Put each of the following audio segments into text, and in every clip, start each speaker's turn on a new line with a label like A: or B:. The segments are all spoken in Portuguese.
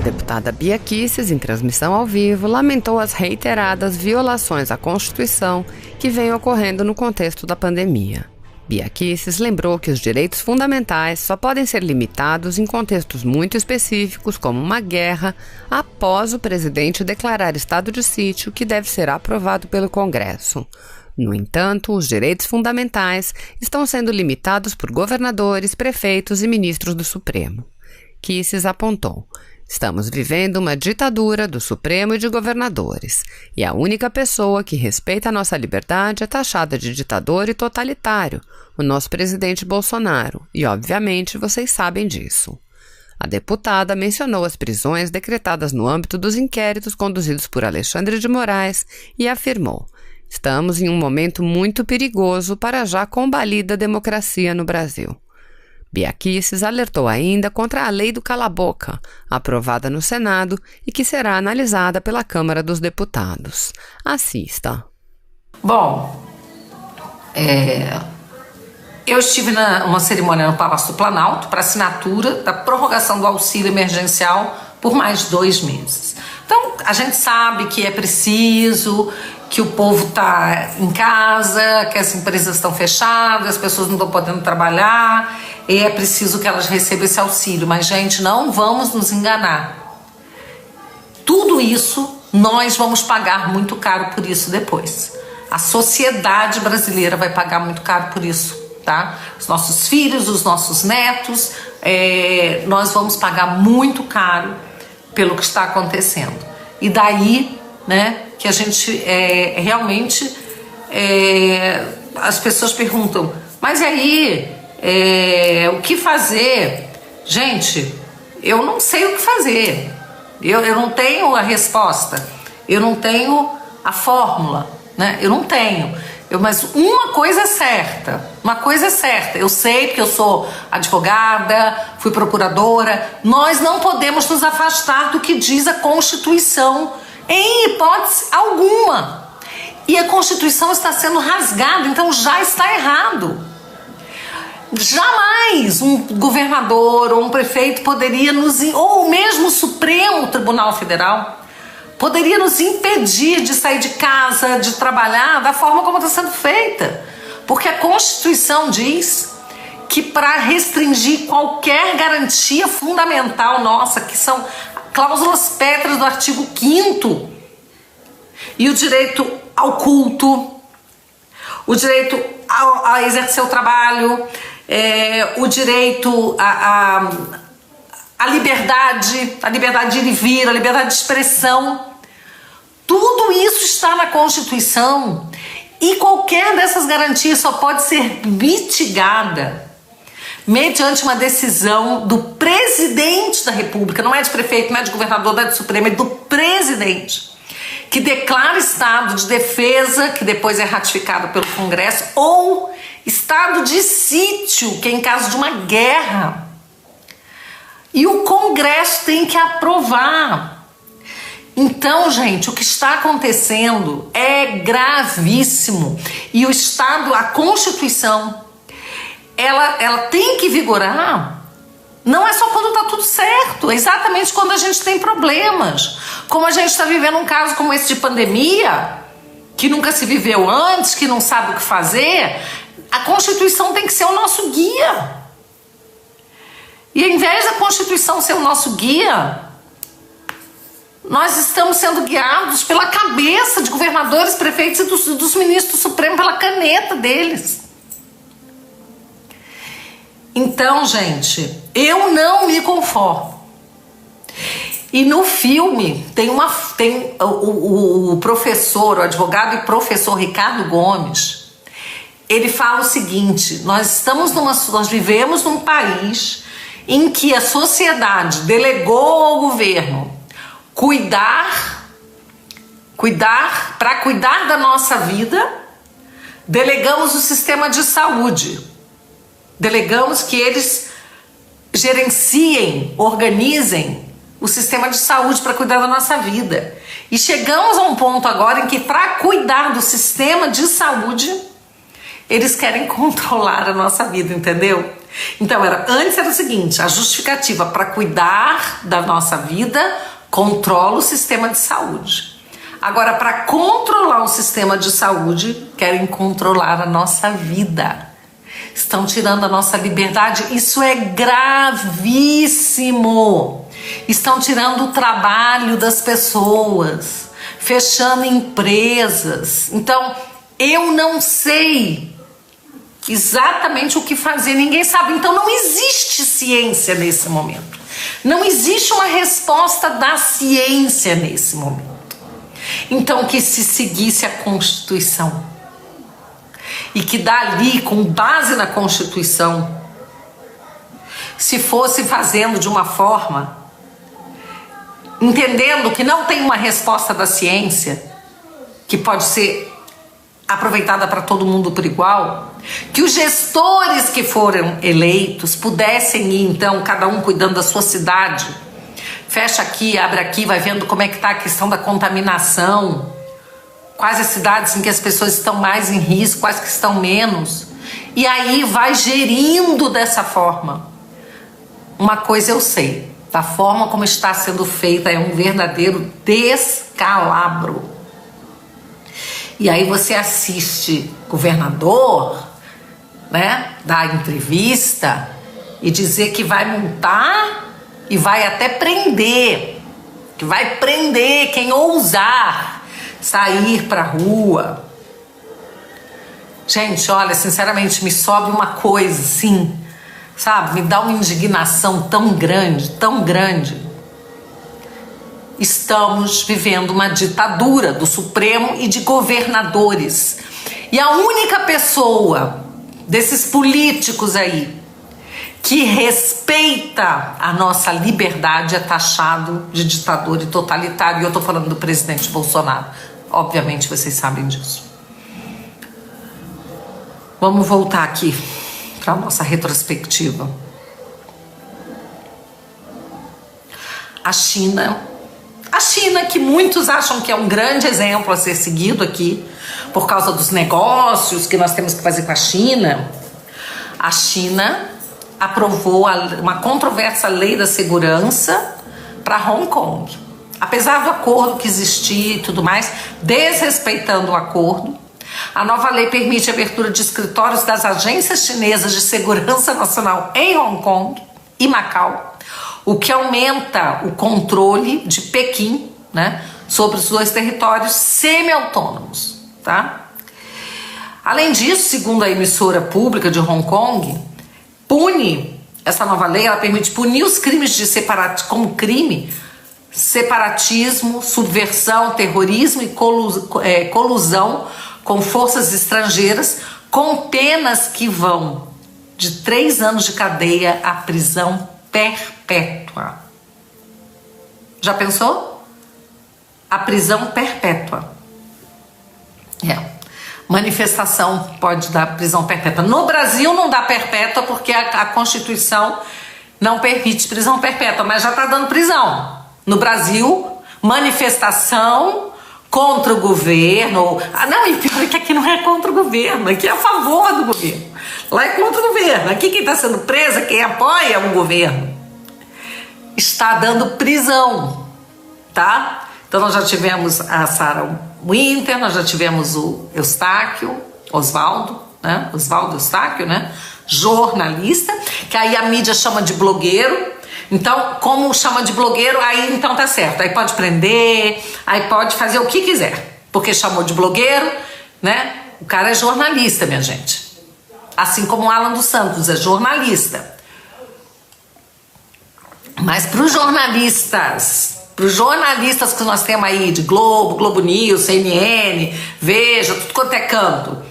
A: deputada Bia Kicis, em transmissão ao vivo, lamentou as reiteradas violações à Constituição que vêm ocorrendo no contexto da pandemia. Bia Kicis lembrou que os direitos fundamentais só podem ser limitados em contextos muito específicos, como uma guerra, após o presidente declarar estado de sítio, que deve ser aprovado pelo Congresso. No entanto, os direitos fundamentais estão sendo limitados por governadores, prefeitos e ministros do Supremo. Kicis apontou: estamos vivendo uma ditadura do Supremo e de governadores, e a única pessoa que respeita a nossa liberdade é taxada de ditador e totalitário, o nosso presidente Bolsonaro, e obviamente vocês sabem disso. A deputada mencionou as prisões decretadas no âmbito dos inquéritos conduzidos por Alexandre de Moraes e afirmou: estamos em um momento muito perigoso para a já combalida democracia no Brasil. Bia Kicis alertou ainda contra a lei do cala-boca, aprovada no Senado e que será analisada pela Câmara dos Deputados. Assista.
B: Bom, eu estive numa cerimônia no Palácio do Planalto para assinatura da prorrogação do auxílio emergencial por mais 2 meses. Então, a gente sabe que é preciso, que o povo está em casa, que as empresas estão fechadas, as pessoas não estão podendo trabalhar, e é preciso que elas recebam esse auxílio. Mas, gente, não vamos nos enganar. Tudo isso, nós vamos pagar muito caro por isso depois. A sociedade brasileira vai pagar muito caro por isso, tá? Os nossos filhos, os nossos netos, nós vamos pagar muito caro pelo que está acontecendo. E daí, né, que a gente realmente, as pessoas perguntam, mas e aí, o que fazer? Gente, eu não sei o que fazer, eu não tenho a resposta, eu não tenho a fórmula, né? Eu não tenho, mas uma coisa é certa, eu sei porque eu sou advogada, fui procuradora, nós não podemos nos afastar do que diz a Constituição, em hipótese alguma. E a Constituição está sendo rasgada, então já está errado. Jamais um governador ou um prefeito poderia ou mesmo o Supremo Tribunal Federal, poderia nos impedir de sair de casa, de trabalhar da forma como está sendo feita. Porque a Constituição diz que para restringir qualquer garantia fundamental nossa, que são cláusulas pétreas do artigo 5º, e o direito ao culto, o direito a exercer o trabalho, o direito à liberdade, a liberdade de ir e vir, a liberdade de expressão, tudo isso está na Constituição, e qualquer dessas garantias só pode ser mitigada mediante uma decisão do presidente da República, não é de prefeito, não é de governador, não é de Supremo, é do presidente, que declara estado de defesa, que depois é ratificado pelo Congresso, ou estado de sítio, que é em caso de uma guerra. E o Congresso tem que aprovar. Então, gente, o que está acontecendo é gravíssimo. E o Estado, a Constituição, ela tem que vigorar. Não é só quando está tudo certo, é exatamente quando a gente tem problemas. Como a gente está vivendo um caso como esse de pandemia, que nunca se viveu antes, que não sabe o que fazer, a Constituição tem que ser o nosso guia. E ao invés da Constituição ser o nosso guia, nós estamos sendo guiados pela cabeça de governadores, prefeitos e dos ministros do Supremo, pela caneta deles. Então, gente, eu não me conformo. E no filme tem o professor, o advogado e professor Ricardo Gomes, ele fala o seguinte: nós vivemos num país em que a sociedade delegou ao governo para cuidar da nossa vida, delegamos o sistema de saúde, delegamos que eles gerenciem, organizem o sistema de saúde para cuidar da nossa vida. E chegamos a um ponto agora em que, para cuidar do sistema de saúde, eles querem controlar a nossa vida, entendeu? Então, antes era o seguinte, a justificativa para cuidar da nossa vida, controla o sistema de saúde. Agora, para controlar o sistema de saúde, querem controlar a nossa vida. Estão tirando a nossa liberdade. Isso é gravíssimo. Estão tirando o trabalho das pessoas, fechando empresas. Então, eu não sei exatamente o que fazer, ninguém sabe. Então, não existe ciência nesse momento. Não existe uma resposta da ciência nesse momento. Então, que se seguisse a Constituição e que dali, com base na Constituição, se fosse fazendo de uma forma, entendendo que não tem uma resposta da ciência, que pode ser aproveitada para todo mundo por igual, que os gestores que foram eleitos pudessem ir, então, cada um cuidando da sua cidade, fecha aqui, abre aqui, vai vendo como é que está a questão da contaminação, quais as cidades em que as pessoas estão mais em risco, quais que estão menos, e aí vai gerindo dessa forma. Uma coisa eu sei, da forma como está sendo feita é um verdadeiro descalabro. E aí você assiste governador, né, dar entrevista e dizer que vai multar e vai até prender, que vai prender quem ousar sair pra rua. Gente, olha, sinceramente, me sobe uma coisa assim, sabe? Me dá uma indignação tão grande, tão grande. Estamos vivendo uma ditadura do Supremo e de governadores. E a única pessoa desses políticos aí que respeita a nossa liberdade é taxado de ditador e totalitário. E eu estou falando do presidente Bolsonaro. Obviamente vocês sabem disso. Vamos voltar aqui para a nossa retrospectiva. A China, que muitos acham que é um grande exemplo a ser seguido aqui, por causa dos negócios que nós temos que fazer com a China aprovou uma controversa lei da segurança para Hong Kong. Apesar do acordo que existia e tudo mais, desrespeitando o acordo, a nova lei permite a abertura de escritórios das agências chinesas de segurança nacional em Hong Kong e Macau, o que aumenta o controle de Pequim, né, sobre os dois territórios semi-autônomos, tá? Além disso, segundo a emissora pública de Hong Kong, essa nova lei, ela permite punir os crimes de como crime, separatismo, subversão, terrorismo e colusão com forças estrangeiras, com penas que vão de 3 anos de cadeia à prisão perpétua. Já pensou? A prisão perpétua. Manifestação pode dar prisão perpétua. No Brasil não dá perpétua porque a Constituição não permite prisão perpétua, mas já está dando prisão. No Brasil, manifestação contra o governo. Não, e pior é que aqui não é contra o governo, aqui é a favor do governo. Lá é contra o governo. Aqui quem está sendo presa, quem apoia o governo, está dando prisão, tá? Então nós já tivemos a Sarah Winter, nós já tivemos o Oswaldo Eustáquio, né? Jornalista, que aí a mídia chama de blogueiro. Então, como chama de blogueiro, aí então tá certo. Aí pode prender, aí pode fazer o que quiser. Porque chamou de blogueiro, né? O cara é jornalista, minha gente. Assim como o Alan dos Santos é jornalista. Mas para os jornalistas que nós temos aí de Globo News, CNN, Veja, tudo quanto é canto,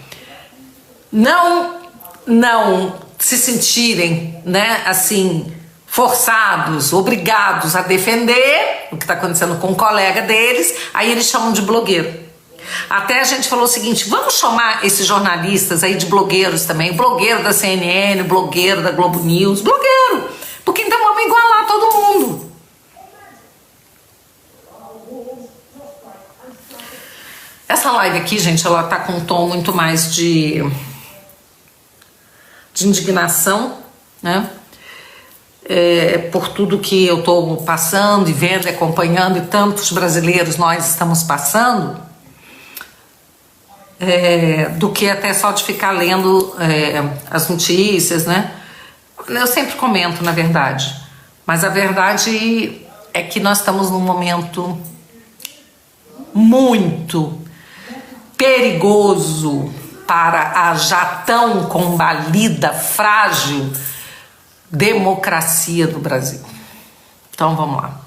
B: não se sentirem, né, assim, forçados, obrigados a defender o que está acontecendo com um colega deles, aí eles chamam de blogueiro. Até a gente falou o seguinte, vamos chamar esses jornalistas aí de blogueiros também, blogueiro da CNN, blogueiro da Globo News, blogueiro, porque então vamos igualar todo mundo. Essa live aqui, gente, ela tá com um tom muito mais de indignação né? Por tudo que eu estou passando e vendo, acompanhando, e tantos brasileiros nós estamos passando, do que até só de ficar lendo as notícias, né? Eu sempre comento, na verdade, mas a verdade é que nós estamos num momento muito perigoso para a já tão combalida, frágil democracia do Brasil. Então vamos lá.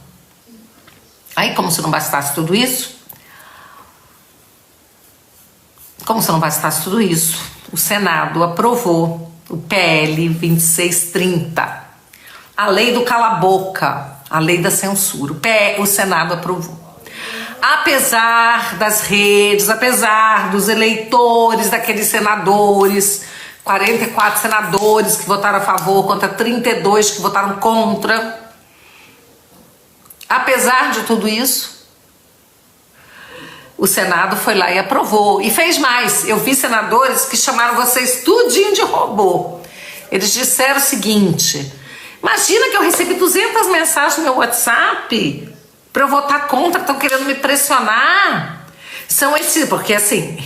B: Aí, como se não bastasse tudo isso, o Senado aprovou o PL 2630, a lei do cala-boca, a lei da censura. O Senado aprovou. Apesar das redes, apesar dos eleitores, daqueles senadores, 44 senadores que votaram a favor contra 32 que votaram contra. Apesar de tudo isso, o Senado foi lá e aprovou. E fez mais. Eu vi senadores que chamaram vocês tudinho de robô. Eles disseram o seguinte: imagina que eu recebi 200 mensagens no meu WhatsApp para eu votar contra, estão querendo me pressionar. São esses, porque assim...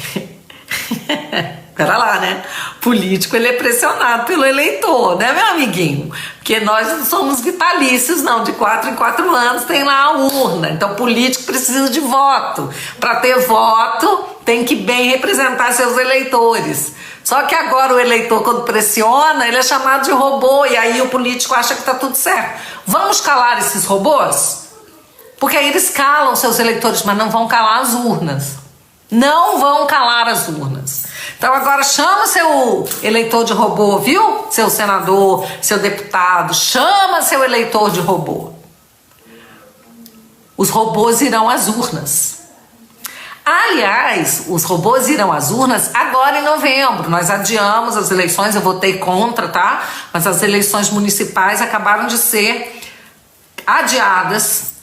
B: Pera lá, né? Político, ele é pressionado pelo eleitor, né, meu amiguinho? Porque nós não somos vitalícios, não. De 4 em 4 anos tem lá a urna. Então, político precisa de voto. Para ter voto, tem que bem representar seus eleitores. Só que agora o eleitor, quando pressiona, ele é chamado de robô. E aí o político acha que tá tudo certo. Vamos calar esses robôs? Porque aí eles calam seus eleitores, mas não vão calar as urnas. Não vão calar as urnas. Então agora chama seu eleitor de robô, viu? Seu senador, seu deputado, chama seu eleitor de robô. Os robôs irão às urnas. Aliás, os robôs irão às urnas agora em novembro. Nós adiamos as eleições, eu votei contra, tá? Mas as eleições municipais acabaram de ser adiadas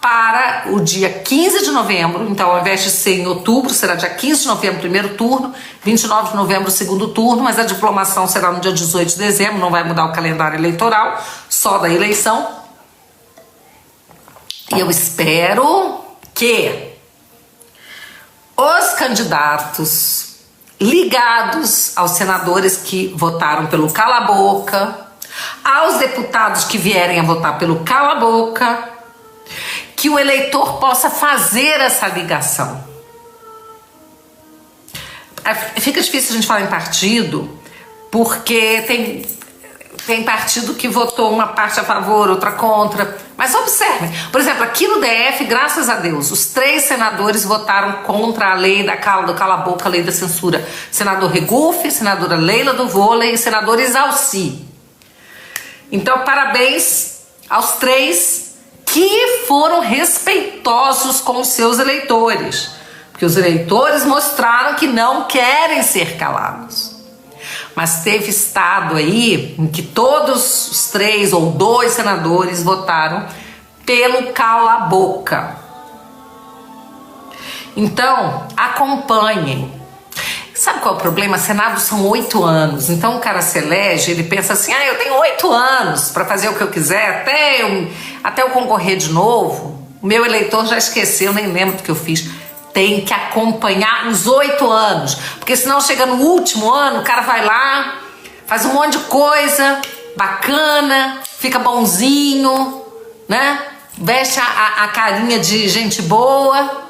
B: para o dia 15 de novembro, então ao invés de ser em outubro, será dia 15 de novembro, primeiro turno, 29 de novembro, segundo turno, mas a diplomação será no dia 18 de dezembro, não vai mudar o calendário eleitoral, só da eleição. E eu espero que os candidatos ligados aos senadores que votaram pelo cala-boca, aos deputados que vierem a votar pelo cala-boca, que o eleitor possa fazer essa ligação. Fica difícil a gente falar em partido, porque tem partido que votou uma parte a favor, outra contra. Mas observem, por exemplo, aqui no DF, graças a Deus, os 3 senadores votaram contra a lei do cala-boca, a lei da censura. Senador Regufe, senadora Leila do Vôlei e senador Isalci. Então, parabéns aos 3 que foram respeitosos com os seus eleitores, porque os eleitores mostraram que não querem ser calados. Mas teve estado aí em que todos os 3 ou 2 senadores votaram pelo cala-boca. Então, acompanhem. Sabe qual é o problema? Senado são 8 anos, então o cara se elege, ele pensa assim, eu tenho 8 anos para fazer o que eu quiser, até eu concorrer de novo. O meu eleitor já esqueceu, nem lembro do que eu fiz. Tem que acompanhar os 8 anos, porque senão chega no último ano, o cara vai lá, faz um monte de coisa bacana, fica bonzinho, né? Veste a carinha de gente boa.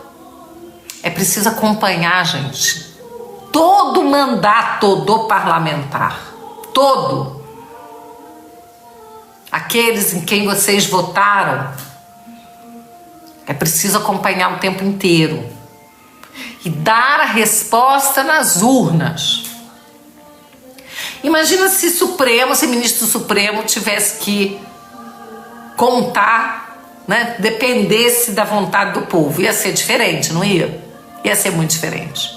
B: É preciso acompanhar, gente. Todo mandato do parlamentar, todo, aqueles em quem vocês votaram, é preciso acompanhar o tempo inteiro e dar a resposta nas urnas. Imagina se ministro Supremo tivesse que contar, né, dependesse da vontade do povo. Ia ser diferente, não ia? Ia ser muito diferente.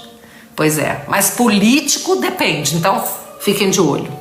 B: Pois é, mas político depende, então fiquem de olho.